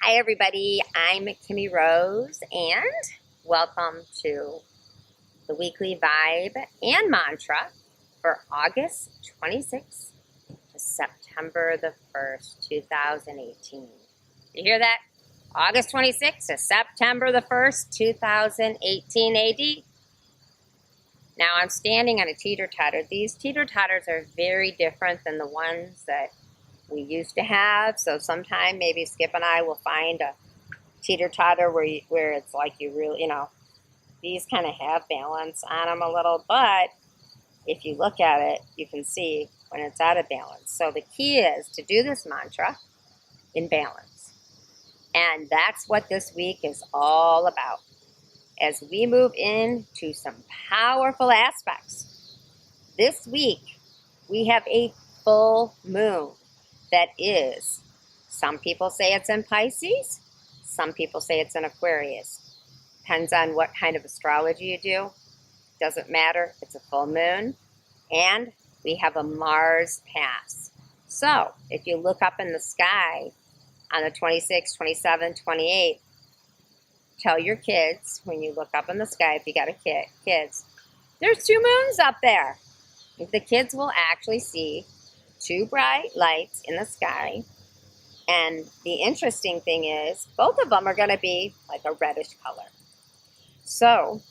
Hi everybody, I'm Kimmie Rose and welcome to the weekly vibe and mantra for August 26th to September the 1st, 2018. You hear that? August 26th to September the 1st, 2018 AD. Now I'm standing on a teeter-totter. These teeter-totters are very different than the ones that we used to have. So sometime maybe Skip and I will find a teeter-totter where it's like you really, these kind of have balance on them a little, but if you look at it, you can see when it's out of balance. So the key is to do this mantra in balance. And that's what this week is all about. As we move into some powerful aspects, this week we have a full moon that is, some people say it's in Pisces, some people say it's in Aquarius. Depends on what kind of astrology you do. Doesn't matter, it's a full moon. And we have a Mars pass. So if you look up in the sky on the 26th, 27th, 28th, tell your kids when you look up in the sky, if you got a kids, there's two moons up there. The kids will actually see two bright lights in the sky. And the interesting thing is, both of them are going to be like a reddish color. So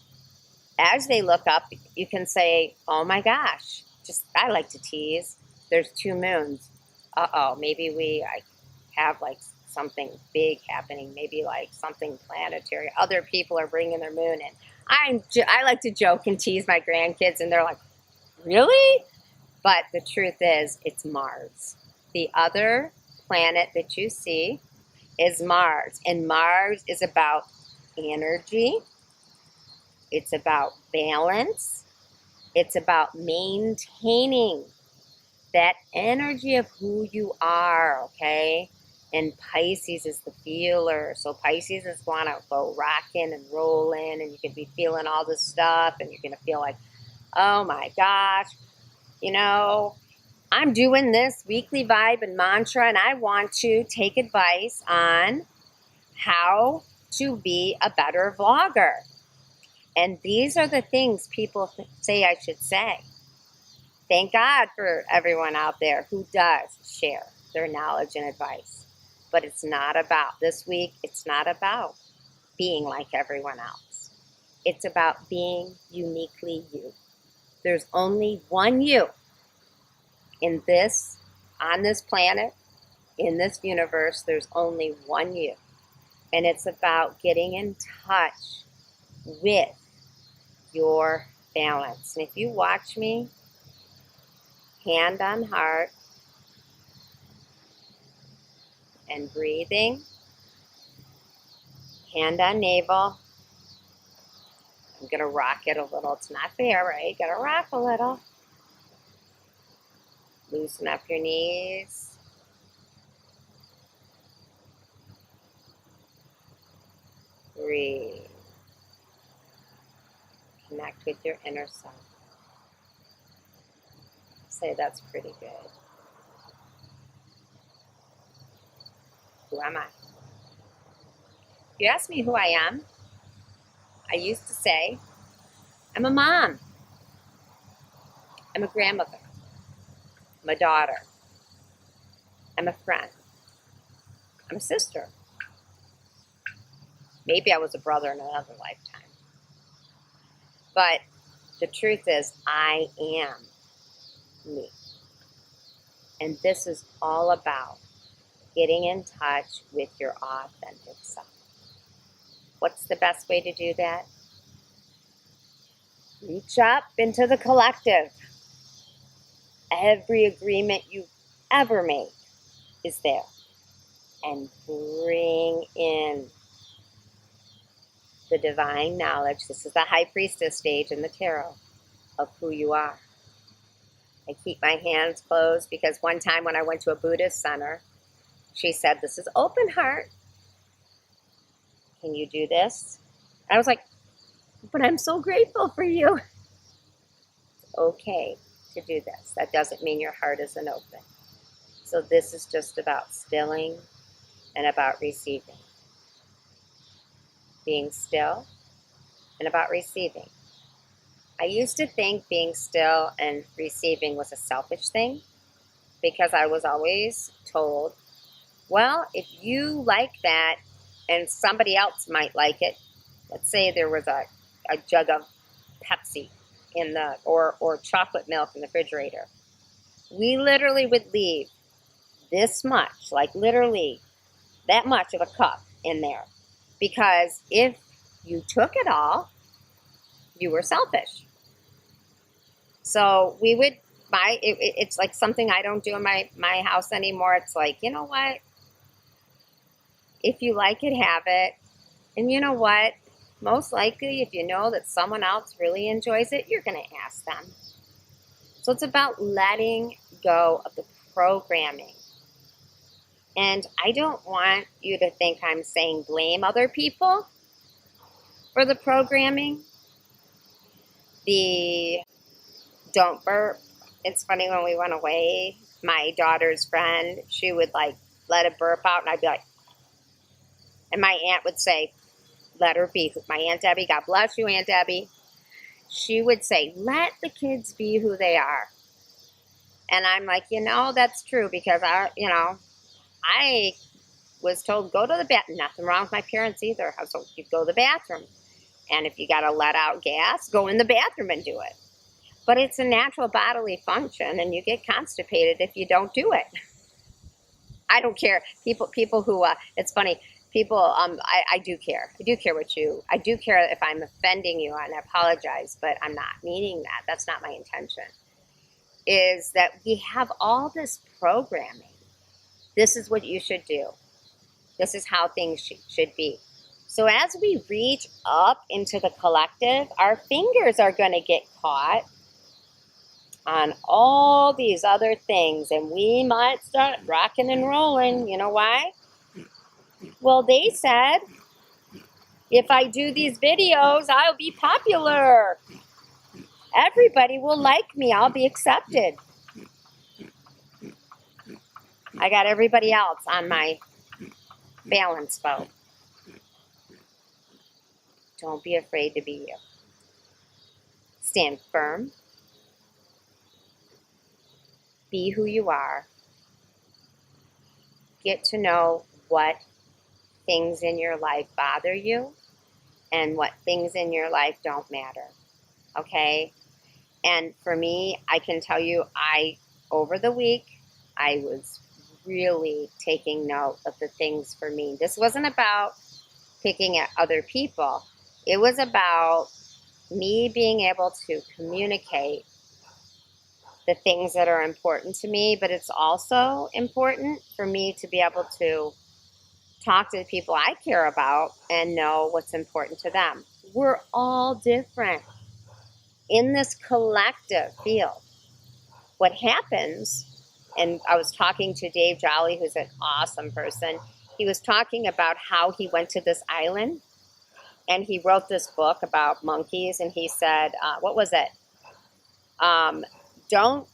as they look up, you can say, oh my gosh, I like to tease, there's two moons. Uh-oh, maybe we have like something big happening, maybe like something planetary. Other people are bringing their moon in. I like to joke and tease my grandkids, and they're like, really? But the truth is, it's Mars. The other planet that you see is Mars. And Mars is about energy. It's about balance. It's about maintaining that energy of who you are, okay? And Pisces is the feeler. So Pisces is going to go rocking and rolling, and you can be feeling all this stuff, and you're going to feel like, oh my gosh, I'm doing this weekly vibe and mantra, and I want to take advice on how to be a better vlogger. And these are the things people say I should say. Thank God for everyone out there who does share their knowledge and advice. But it's not about, this week, it's not about being like everyone else. It's about being uniquely you. There's only one you on this planet, in this universe. There's only one you. And it's about getting in touch with your balance. And if you watch me, hand on heart and breathing, hand on navel. I'm going to rock it a little. It's not fair, right? Got to rock a little. Loosen up your knees. Breathe. Connect with your inner self. Say, that's pretty good. Who am I? If you ask me who I am, I used to say, I'm a mom. I'm a grandmother. I'm a daughter. I'm a friend. I'm a sister. Maybe I was a brother in another lifetime. But the truth is, I am me. And this is all about getting in touch with your authentic self. What's the best way to do that? Reach up into the collective. Every agreement you've ever made is there. And bring in the divine knowledge. This is the high priestess stage in the tarot of who you are. I keep my hands closed because one time when I went to a Buddhist center, she said, this is open heart. Can you do this? I was like, but I'm so grateful for you. It's okay to do this. That doesn't mean your heart isn't open. So this is just about stilling and about receiving. Being still and about receiving. I used to think being still and receiving was a selfish thing because I was always told, well, if you like that and somebody else might like it, let's say there was a jug of Pepsi in the or chocolate milk in the refrigerator. We literally would leave this much, like literally that much of a cup in there. Because if you took it all, you were selfish. So we would buy, it's like something I don't do in my house anymore. It's like, you know what? If you like it, have it. And you know what? Most likely, if you know that someone else really enjoys it, you're going to ask them. So it's about letting go of the programming. And I don't want you to think I'm saying blame other people for the programming. The don't burp. It's funny, when we went away, my daughter's friend, she would like let a burp out, and I'd be like, and my aunt would say, let her be. My Aunt Debbie, God bless you, Aunt Debbie. She would say, let the kids be who they are. And I'm like, that's true, because I was told, go to the bathroom. Nothing wrong with my parents either. So you go to the bathroom. And if you got to let out gas, go in the bathroom and do it. But it's a natural bodily function, and you get constipated if you don't do it. I don't care. People who, it's funny, people, I do care. I do care I do care if I'm offending you, and I apologize, but I'm not meaning that. That's not my intention. Is that we have all this programming. This is what you should do. This is how things should be. So as we reach up into the collective, our fingers are going to get caught on all these other things, and we might start rocking and rolling. You know why? Well, they said, if I do these videos, I'll be popular. Everybody will like me. I'll be accepted. I got everybody else on my balance boat. Don't be afraid to be you. Stand firm. Be who you are. Get to know what things in your life bother you and what things in your life don't matter. Okay? And for me, I can tell you, over the week, I was really taking note of the things for me. This wasn't about picking at other people. It was about me being able to communicate the things that are important to me, but it's also important for me to be able to talk to the people I care about and know what's important to them. We're all different in this collective field. What happens, and I was talking to Dave Jolly, who's an awesome person. He was talking about how he went to this island and he wrote this book about monkeys, and he said, what was it? Don't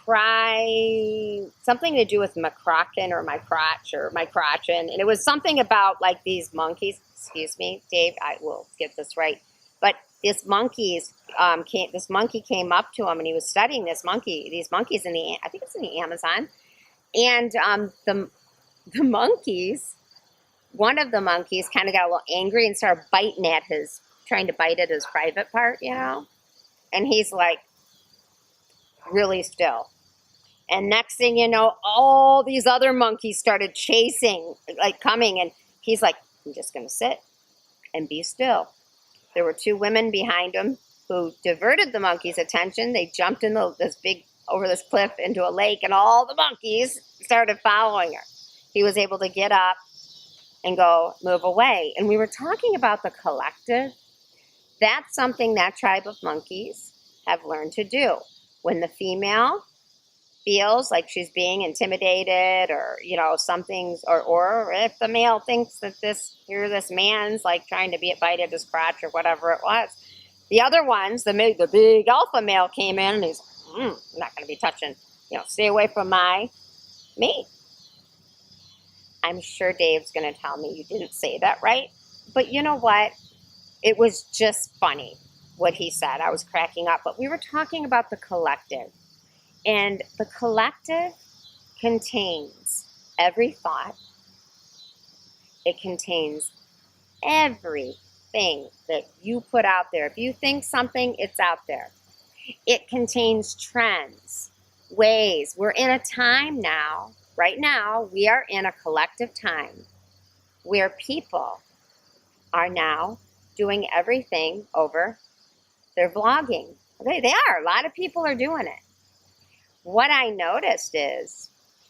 cry, something to do with McCracken or my crotch or my crotchin. And it was something about like these monkeys, excuse me, Dave, I will get this right. But this monkey came up to him, and he was studying these monkeys I think it's in the Amazon. And the monkeys, one of the monkeys kind of got a little angry and started trying to bite at his private part, and he's like really still. And next thing you know, all these other monkeys started chasing, like coming, and he's like, I'm just going to sit and be still. There were two women behind him who diverted the monkeys' attention. They jumped in over this cliff into a lake, and all the monkeys started following her. He was able to get up and move away. And we were talking about the collective. That's something that tribe of monkeys have learned to do. When the female feels like she's being intimidated or, something's, or if the male thinks that this man's like trying to bite at his crotch or whatever it was, the other ones, the big alpha male came in and he's, I'm not going to be touching, stay away from me. I'm sure Dave's going to tell me you didn't say that right. But you know what? It was just funny what he said. I was cracking up. But we were talking about the collective. And the collective contains every thought. It contains everything that you put out there. If you think something, it's out there. It contains trends, ways. We're in a time now, right now, we are in a collective time where people are now doing everything over their vlogging. They are. A lot of people are doing it. What I noticed is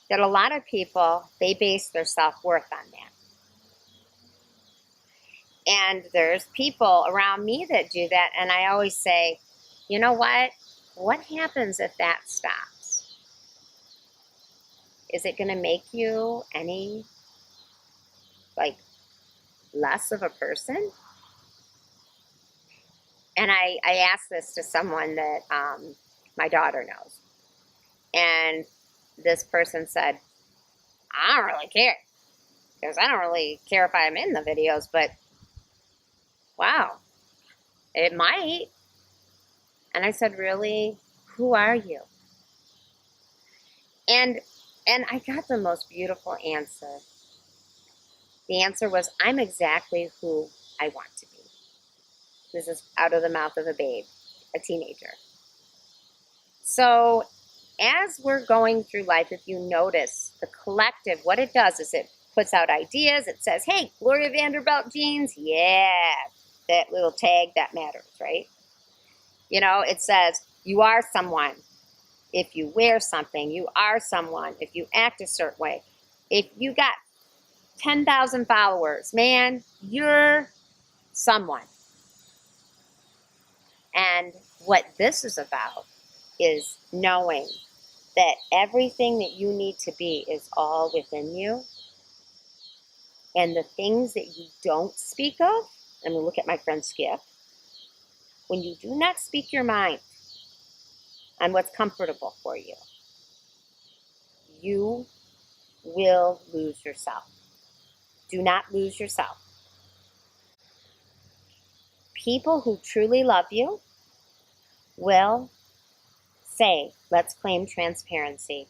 that a lot of people, they base their self-worth on that. And there's people around me that do that, and I always say, you know what? What happens if that stops? Is it going to make you any, less of a person? And I asked this to someone that my daughter knows. And this person said, I don't really care. Because I don't really care if I'm in the videos, but wow, it might. And I said, really? Who are you? And I got the most beautiful answer. The answer was, I'm exactly who I want to be. This is out of the mouth of a babe, a teenager. So as we're going through life, if you notice the collective, what it does is it puts out ideas. It says, hey, Gloria Vanderbilt jeans. Yeah, that little tag, that matters, right? You know, it says, you are someone. If you wear something, you are someone. If you act a certain way. If you got 10,000 followers, man, you're someone. And what this is about is knowing that everything that you need to be is all within you. And the things that you don't speak of, and look at my friend Skip, when you do not speak your mind on what's comfortable for you, you will lose yourself. Do not lose yourself. People who truly love you will say, let's claim transparency.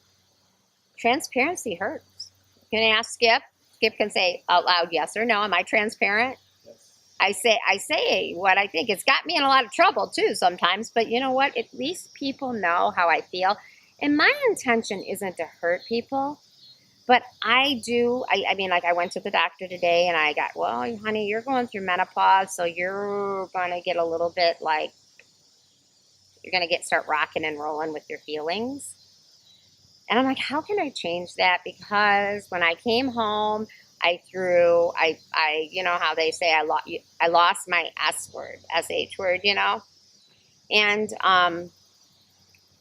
Transparency hurts. You can ask Skip. Skip can say out loud, yes or no. Am I transparent? Yes. I say what I think. It's got me in a lot of trouble too sometimes, but you know what? At least people know how I feel. And my intention isn't to hurt people, but I mean, like I went to the doctor today and I got, well, honey, you're going through menopause, so you're going to get a little bit you're going to start rocking and rolling with your feelings. And I'm like, how can I change that? Because when I came home, you know how they say I lost my SH word, you know? And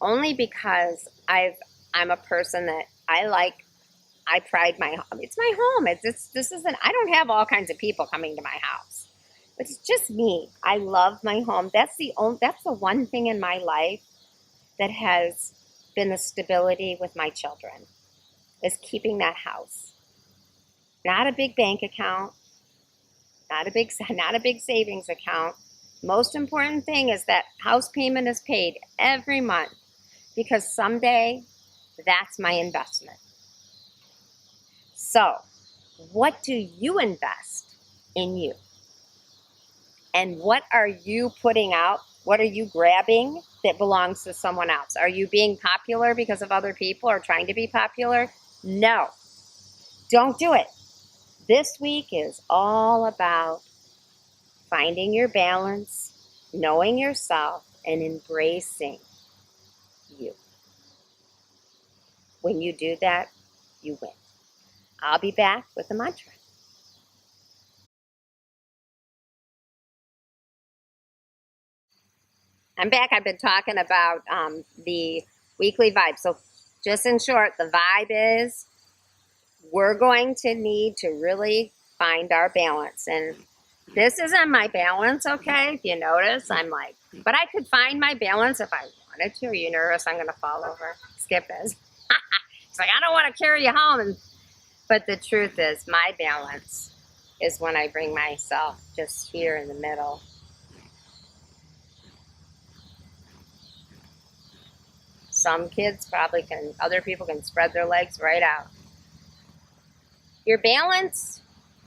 only because I'm a person that I pride my home. It's my home. I don't have all kinds of people coming to my house, but it's just me. I love my home. That's the one thing in my life that has been the stability with my children, is keeping that house. Not a big bank account, not a big savings account. Most important thing is that house payment is paid every month, because someday that's my investment. So, what do you invest in you? And what are you putting out? What are you grabbing that belongs to someone else? Are you being popular because of other people or trying to be popular? No, don't do it. This week is all about finding your balance, knowing yourself, and embracing you. When you do that, you win. I'll be back with a mantra. I'm back. I've been talking about the weekly vibe. So just in short, the vibe is we're going to need to really find our balance. And this isn't my balance, okay? If you notice, but I could find my balance if I wanted to. Are you nervous I'm going to fall over? Skip is. He's like, I don't want to carry you home. But the truth is, my balance is when I bring myself just here in the middle. Some kids probably can, other people can spread their legs right out. Your balance,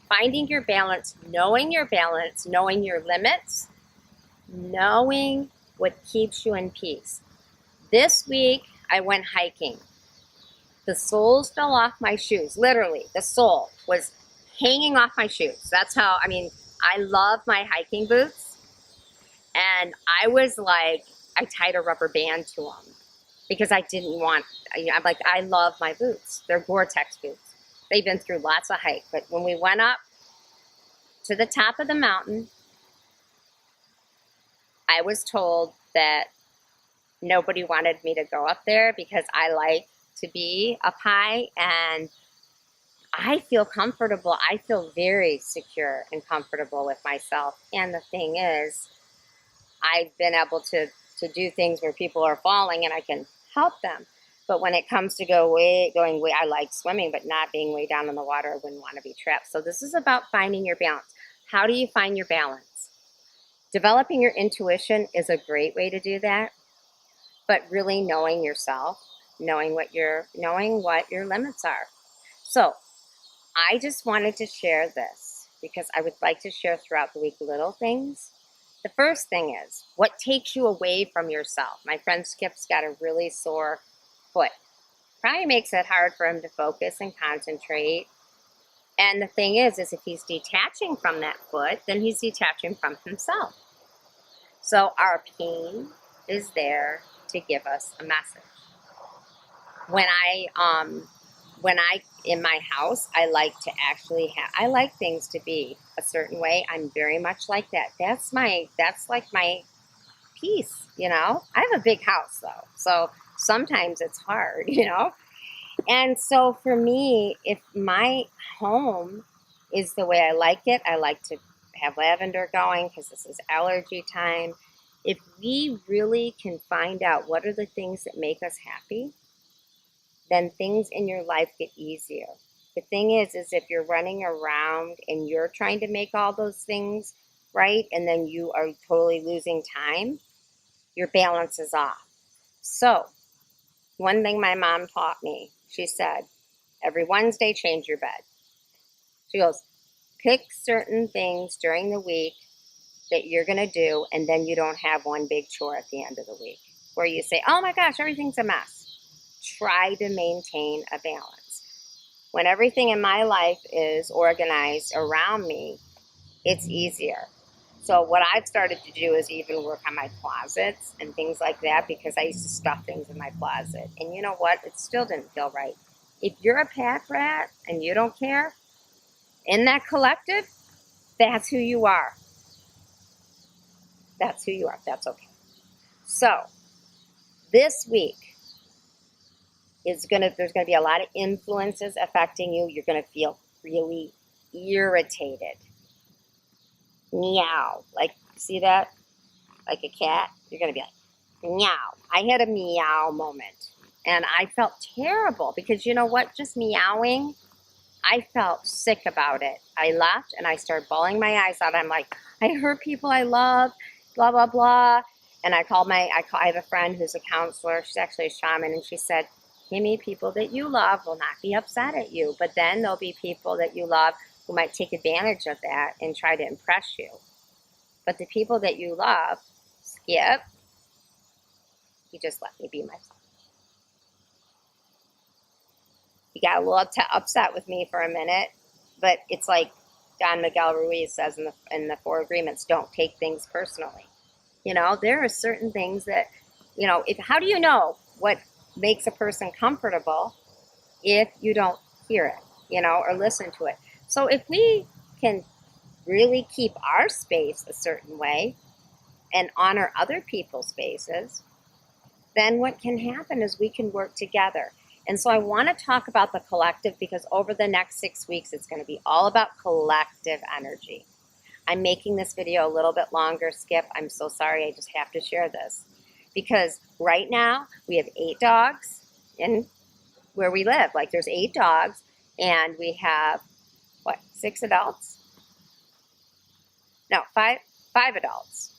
finding your balance, knowing your limits, knowing what keeps you in peace. This week, I went hiking. The soles fell off my shoes. Literally, the sole was hanging off my shoes. That's how, I mean, I love my hiking boots. And I was like, I tied a rubber band to them because I didn't want, I'm like, I love my boots. They're Gore-Tex boots. They've been through lots of hikes. But when we went up to the top of the mountain, I was told that nobody wanted me to go up there because I like to be up high and I feel comfortable. I feel very secure and comfortable with myself. And the thing is, I've been able to do things where people are falling and I can help them. But when it comes to going way, I like swimming, but not being way down in the water, I wouldn't want to be trapped. So this is about finding your balance. How do you find your balance? Developing your intuition is a great way to do that. But really knowing yourself, knowing what your limits are. So I just wanted to share this because I would like to share throughout the week little things. The first thing is, what takes you away from yourself? My friend Skip's got a really sore foot. Probably makes it hard for him to focus and concentrate. And the thing is if he's detaching from that foot, then he's detaching from himself. So our pain is there to give us a message. When I in my house, I like to actually I like things to be a certain way. I'm very much like that. That's like my peace, you know. I have a big house though, so sometimes it's hard, you know. And so for me, if my home is the way I like to have lavender going because this is allergy time. If we really can find out what are the things that make us happy, then things in your life get easier. The thing is if you're running around and you're trying to make all those things right, and then you are totally losing time, your balance is off. So, one thing my mom taught me, she said, every Wednesday, change your bed. She goes, pick certain things during the week that you're going to do, and then you don't have one big chore at the end of the week where you say, oh my gosh, everything's a mess. Try to maintain a balance. When everything in my life is organized around me, it's easier. So what I've started to do is even work on my closets and things like that because I used to stuff things in my closet. And you know what? It still didn't feel right. If you're a pack rat and you don't care, in that collective, that's who you are. That's who you are. That's okay. So this week, there's going to be a lot of influences affecting you. You're going to feel really irritated. Meow. Like, see that? Like a cat. You're going to be like, meow. I had a meow moment. And I felt terrible because you know what? Just meowing, I felt sick about it. I left and I started bawling my eyes out. I'm like, I hurt people I love, blah, blah, blah. And I have a friend who's a counselor. She's actually a shaman. And she said, Kimmie, people that you love will not be upset at you. But then there'll be people that you love who might take advantage of that and try to impress you. But the people that you love, Skip, he just let me be myself. He got a little upset with me for a minute, but it's like Don Miguel Ruiz says in the Four Agreements, don't take things personally. You know, there are certain things that, you know, how do you know what makes a person comfortable if you don't hear it, you know, or listen to it? So if we can really keep our space a certain way and honor other people's spaces, then what can happen is we can work together. And so I want to talk about the collective because over the next 6 weeks, it's going to be all about collective energy. I'm making this video a little bit longer, Skip. I'm so sorry. I just have to share this. Because right now, we have 8 dogs in where we live. Like, there's 8 dogs. And we have, what, 6 adults? No, five adults.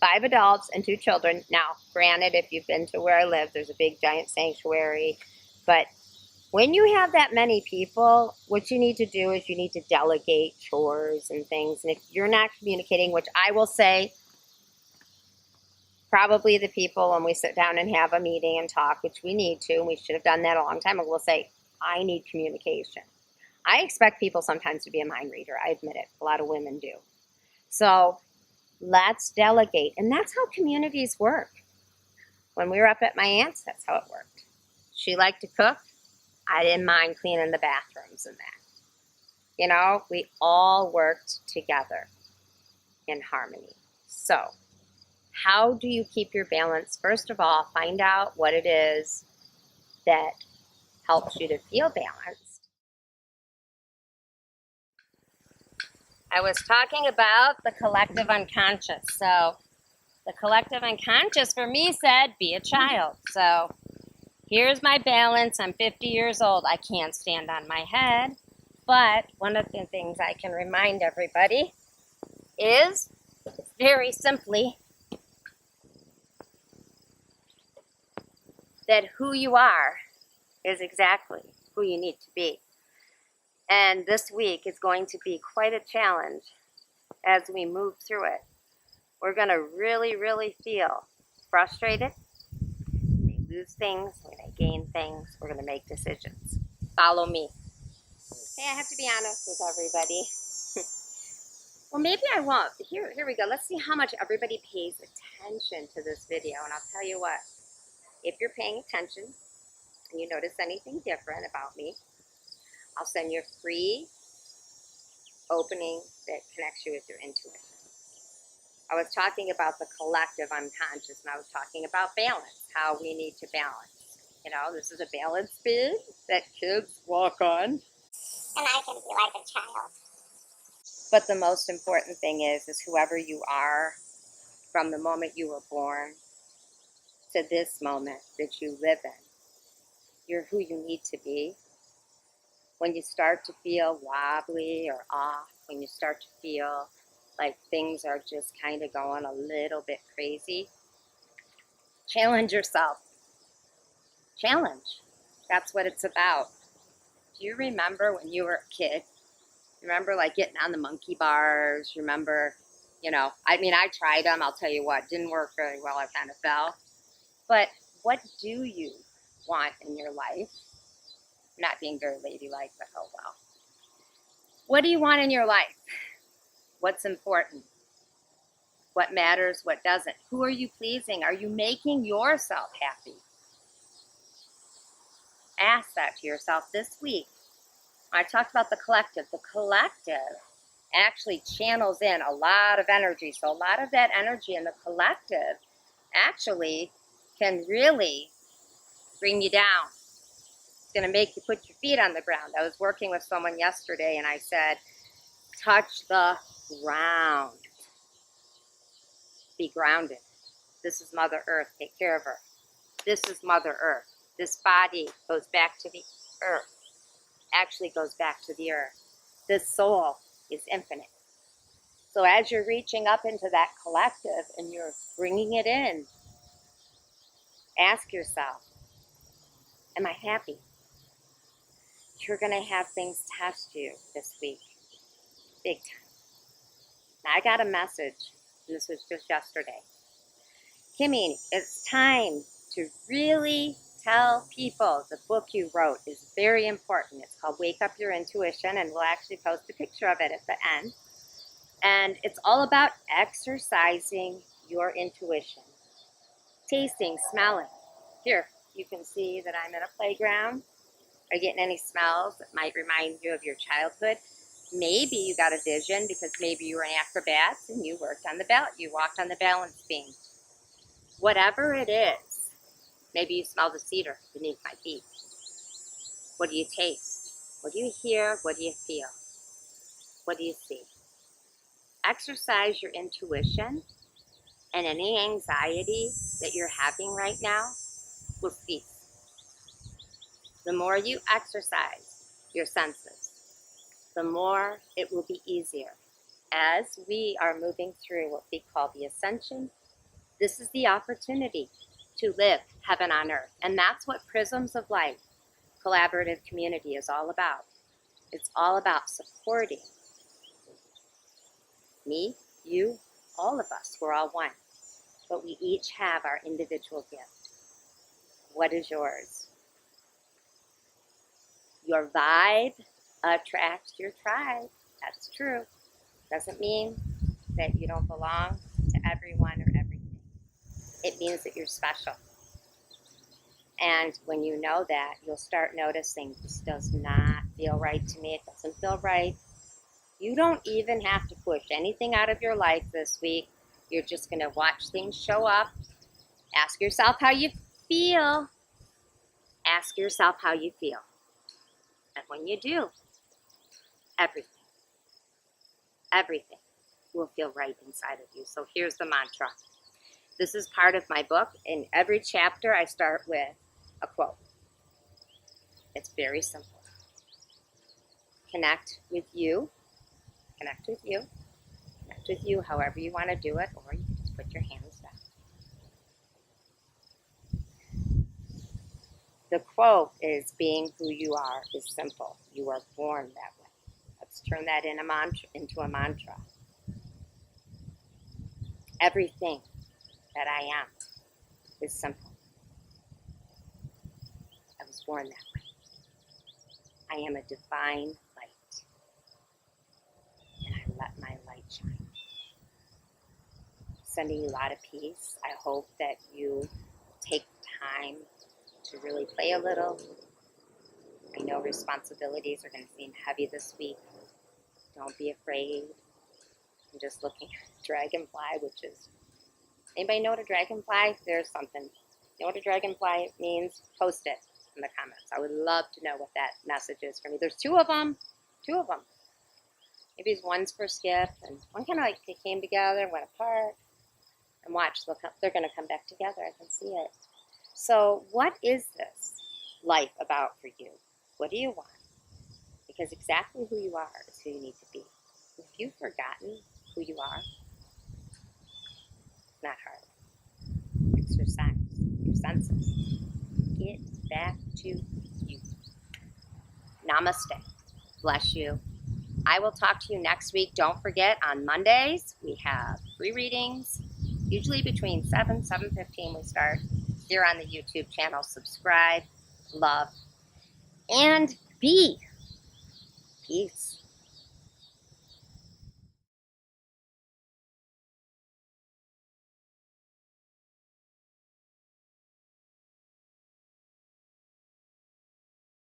5 adults and 2 children. Now, granted, if you've been to where I live, there's a big giant sanctuary. But when you have that many people, what you need to do is you need to delegate chores and things. And if you're not communicating, which I will say, probably the people when we sit down and have a meeting and talk, which we need to, and we should have done that a long time ago, will say, I need communication. I expect people sometimes to be a mind reader. I admit it. A lot of women do. So let's delegate. And that's how communities work. When we were up at my aunt's, that's how it worked. She liked to cook. I didn't mind cleaning the bathrooms and that. You know, we all worked together in harmony. So how do you keep your balance? First of all, find out what it is that helps you to feel balanced. I was talking about the collective unconscious. So the collective unconscious for me said, be a child. So here's my balance. I'm 50 years old. I can't stand on my head. But one of the things I can remind everybody is, very simply, that who you are is exactly who you need to be. And this week is going to be quite a challenge as we move through it. We're going to really, really feel frustrated. We may lose things. We may gain things. We're going to make decisions. Follow me. Hey, I have to be honest with everybody. Well, maybe I won't. Here we go. Let's see how much everybody pays attention to this video. And I'll tell you what. If you're paying attention and you notice anything different about me, I'll send you a free opening that connects you with your intuition. I was talking about the collective unconscious, and I was talking about balance, how we need to balance. You know, this is a balance beam that kids walk on. And I can be like a child. But the most important thing is whoever you are from the moment you were born to this moment that you live in. You're who you need to be. When you start to feel wobbly or off, when you start to feel like things are just kind of going a little bit crazy, challenge yourself. Challenge. That's what it's about. Do you remember when you were a kid? Remember like getting on the monkey bars? Remember, you know, I mean, I tried them. I'll tell you what, didn't work very well. I kind of fell. But what do you want in your life? I'm not being very ladylike, but oh well. What do you want in your life? What's important? What matters? What doesn't? Who are you pleasing? Are you making yourself happy? Ask that to yourself this week. I talked about the collective. The collective actually channels in a lot of energy. So a lot of that energy in the collective actually can really bring you down. It's going to make you put your feet on the ground. I was working with someone yesterday and I said, touch the ground. Be grounded. This is Mother Earth. Take care of her. This is Mother Earth. This body goes back to the earth. Actually goes back to the earth. This soul is infinite. So as you're reaching up into that collective and you're bringing it in, ask yourself, am I happy? You're going to have things test you this week. Big time. Now I got a message, and this was just yesterday. Kimmie, it's time to really tell people the book you wrote is very important. It's called Wake Up Your Intuition, and we'll actually post a picture of it at the end. And it's all about exercising your intuition. Tasting, smelling. Here, you can see that I'm in a playground. Are you getting any smells that might remind you of your childhood? Maybe you got a vision because maybe you were an acrobat and you worked on you walked on the balance beam. Whatever it is, maybe you smell the cedar beneath my feet. What do you taste? What do you hear? What do you feel? What do you see? Exercise your intuition, and any anxiety that you're having right now will cease. The more you exercise your senses, the more it will be easier. As we are moving through what we call the ascension, this is the opportunity to live heaven on earth. And that's what Prisms of Light collaborative community is all about. It's all about supporting me, you, all of us. We're all one. But we each have our individual gift. What is yours? Your vibe attracts your tribe. That's true. Doesn't mean that you don't belong to everyone or everything. It means that you're special. And when you know that, you'll start noticing this does not feel right to me. It doesn't feel right. You don't even have to push anything out of your life this week. You're just going to watch things show up. Ask yourself how you feel. Ask yourself how you feel. And when you do, everything will feel right inside of you. So here's the mantra. This is part of my book. In every chapter, I start with a quote. It's very simple. Connect with you. Connect with you. Connect with you however you want to do it, or you can just put your hands down. The quote is, being who you are is simple. You are born that way. Let's turn that into a mantra. Everything that I am is simple. I was born that way. I am a divine light. And I let my light shine. Sending you a lot of peace. I hope that you take time to really play a little. I know responsibilities are going to seem heavy this week. Don't be afraid. I'm just looking at dragonfly, which is, anybody know what a dragonfly? There's something. You know what a dragonfly means? Post it in the comments. I would love to know what that message is for me. There's two of them. Maybe one's for Skip, and one kind of like they came together, went apart, and watch, look up, they're going to come back together. I can see it. So what is this life about for you? What do you want? Because exactly who you are is who you need to be. If you've forgotten who you are, it's not hard. Exercise your senses. Get back to you. Namaste. Bless you. I will talk to you next week. Don't forget, on Mondays, we have free readings. Usually between 7:15 we start here on the YouTube channel. Subscribe, love, and be. Peace.